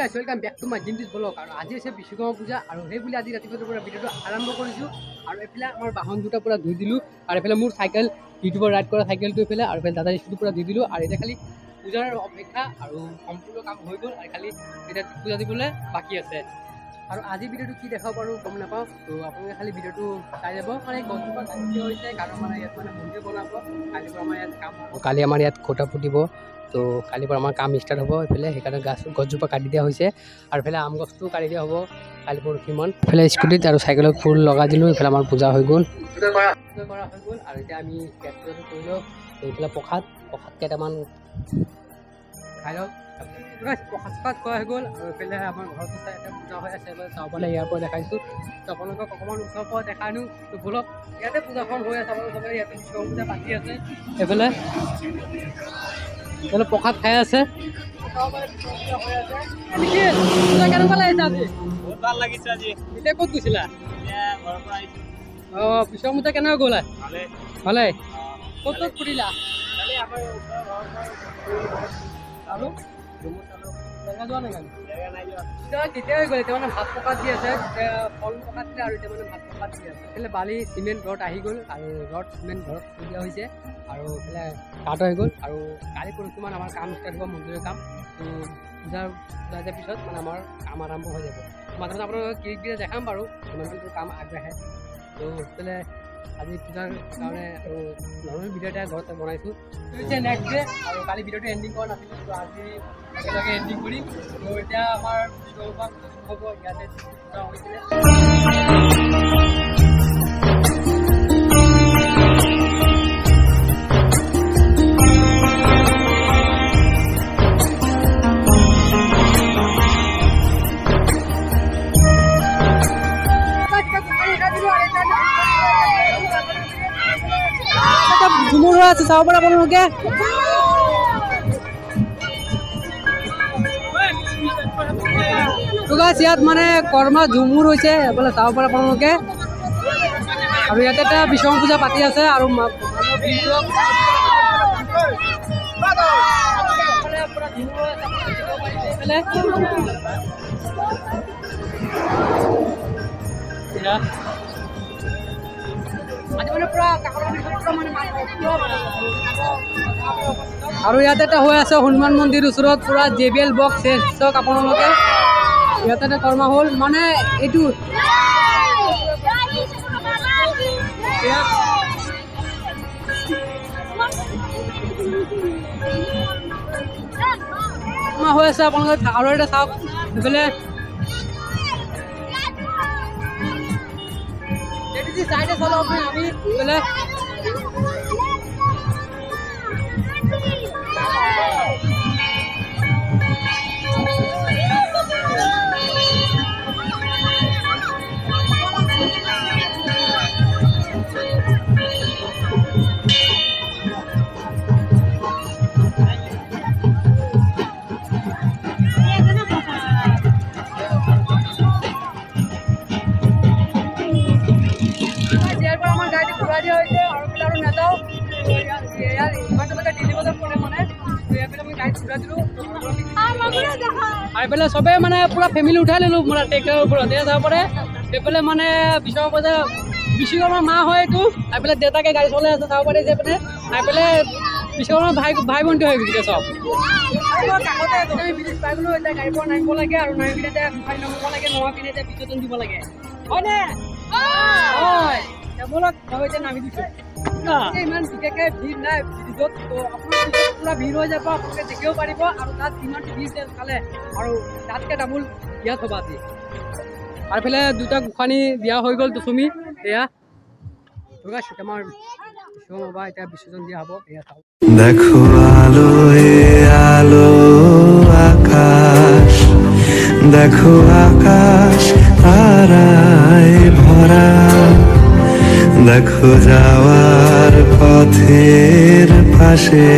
guys, welcome back to my Jintis vlog. আৰু আজি আছে বিশ্বকৰ্মা পূজা আৰু সেই বুলি আজি ৰাতিপুৱাৰ পৰা ভিডিওটো আৰম্ভ কৰিছো আৰু এফালে আমাৰ বাহন দুটা পুৰা ধুই দিলো আৰু এফালে মোৰ সাইকেল ইউটিউবৰ ৰাইড কৰা সাইকেলটো এফালে আৰু এফালে দাদা স্কুটি পুৰা ধুই দিলো আৰু এটা খালি পূজাৰ অপেক্ষা আৰু সম্পূৰ্ণ কাম হৈ গ'ল আৰু খালি এটা পূজা দিবলৈ বাকি আছে আৰু আজি ভিডিওটো কি দেখাব পাৰো গম নাপাওঁ তো আপোনালোকে খালি ভিডিওটো চাই যাব মানে গছজোপা কাটি হৈছে কাৰণ মানে ইয়াত মানে মন্দিৰ বনাব কালি আমাৰ ইয়াত খুঁটা ফুটিব তো কালিৰ পৰা আমাৰ কাম ষ্টাৰ্ট হ'ব এইফালে সেইকাৰণে গছজোপা কাটি দিয়া হৈছে আৰু এইফালে আম গছটো কাটি দিয়া হ'ব কালি পৰহিমান এইফালে স্কুটিত আৰু চাইকেলত ফুল লগাই দিলোঁ এইফালে আমাৰ পূজা হৈ গ'ল আৰু এতিয়া আমি পূজাটো কৰিলোঁ এইফালে প্ৰসাদ কেইটামান খাই লওঁ প্ৰসাদ খোৱা হৈ গ'ল আৰু এইফালে আমাৰ ঘৰতো চাই এটা পূজা হৈ আছে চাব পালে ইয়াৰ পৰা দেখাইছোঁ তো আপোনালোকক অকণমান ওচৰৰ পৰা দেখাই আনো তো বলক ইয়াতে পূজাখন হৈ আছে আপোনালোকে ইয়াতে বিশ্বকৰ্মা পূজা পাতি আছে এইফালে প্ৰসাদ খাই আছে কেনেকুৱা লাগিছে আজি বহুত ভাল লাগিছে আজি এতিয়া ক'ত গৈছিলা অঁ বিশ্বকৰ্মা পূজা কেনেকুৱা গ'ল ভালে ক'ত ক'ত ফুৰিলা আৰু তেতিয়া হৈ গ'ল এতিয়া মানে ভাত প্ৰসাদ দি আছে ফল প্ৰসাদ দিলে আৰু এতিয়া মানে ভাত প্ৰসাদ দি আছে এইফালে বালি চিমেণ্ট ঘৰত আহি গ'ল আৰু ৰড চিমেণ্ট ঘৰত থৈ দিয়া হৈছে আৰু এইফালে কাঠ হৈ গ'ল আৰু কালি পৰহিমান আমাৰ কাম ষ্টাৰ্ট হ'ব মন্দিৰৰ কাম তো পূজাৰ পিছত মানে আমাৰ কাম আৰম্ভ হৈ যাব মাজে মাজে আপোনালোকক কি দেখাম বাৰু যিমানটো কাম আগবাঢ়ে তো এইফালে আজি পূজাৰ কাৰণে আৰু নৰ্মেল ভিডিঅ' এটা ঘৰতে বনাইছোঁ এতিয়া নেক্সট ডে আৰু কালি ভিডিঅ'টো এণ্ডিং কৰা নাছিলোঁ তো আজি একেলগে এণ্ডিং কৰিম তো এতিয়া আমাৰ হ'ব ইয়াতে পূজা হৈছিলে ঝুমুৰ হৈ আছে চাব পাৰে আপোনালোকে ইয়াত মানে কৰ্মা ঝুমুৰ হৈছে এইফালে চাব পাৰে আপোনালোকে আৰু ইয়াতে এটা বিশ্বকৰ্মা পূজা পাতি আছে আৰু আৰু ইয়াতে এটা হৈ আছে হনুমান মন্দিৰ ওচৰত পুৰা JBL বক্স চাওক আপোনালোকে ইয়াতে এটা কৰ্মা হ'ল মানে এইটো হৈ আছে আপোনালোকে আৰু এটা চাওক এইফালে চাইডে চলাব আমি এইফালে এইফালে চবে মানে পুৰা ফেমিলি উঠাই ল'লোঁ মানে ট্ৰেক্টৰৰ ওপৰত এয়া যাব পাৰে এইফালে মানে বিশ্বকৰ্মা মা হয় এইটো এইফালে দেউতাকে গাড়ী চলাই আছে চাব পাৰে যে মানে এইফালে বিশ্বকৰ্মা ভাই ভণ্টি হৈ গৈছে চব এতিয়া গাড়ীৰ পৰা নামিব লাগে আৰু নামি পিনে এতিয়া মুখাই নমাব লাগে নমা পিনে এতিয়া বিসৰ্জন দিব লাগে হয়নে হয় বলক মই এতিয়া নামি দিছোঁ ইমান বিশেষকৈ ভিৰ নাই য'ত আপোনাৰ পুৰা ভিৰ হৈ যাব আপোনালোকে দেখিব পাৰিব আৰু তাত কিমান ভিৰ চালে আৰু তাতকৈ ডাবুল ইয়াত হ'ব আজি আৰু এইফালে দুটা গোসাঁনী দিয়া হৈ গ'ল তুমি এয়া আমাৰ বিশ্বকৰ্মা এতিয়া বিসৰ্জন দিয়া হ'ব এয়া চাওক দেখো আলো আলো আকাশ দেখো আকাশ তারায় ভরা দেখো যাওয়ার পথের পাশে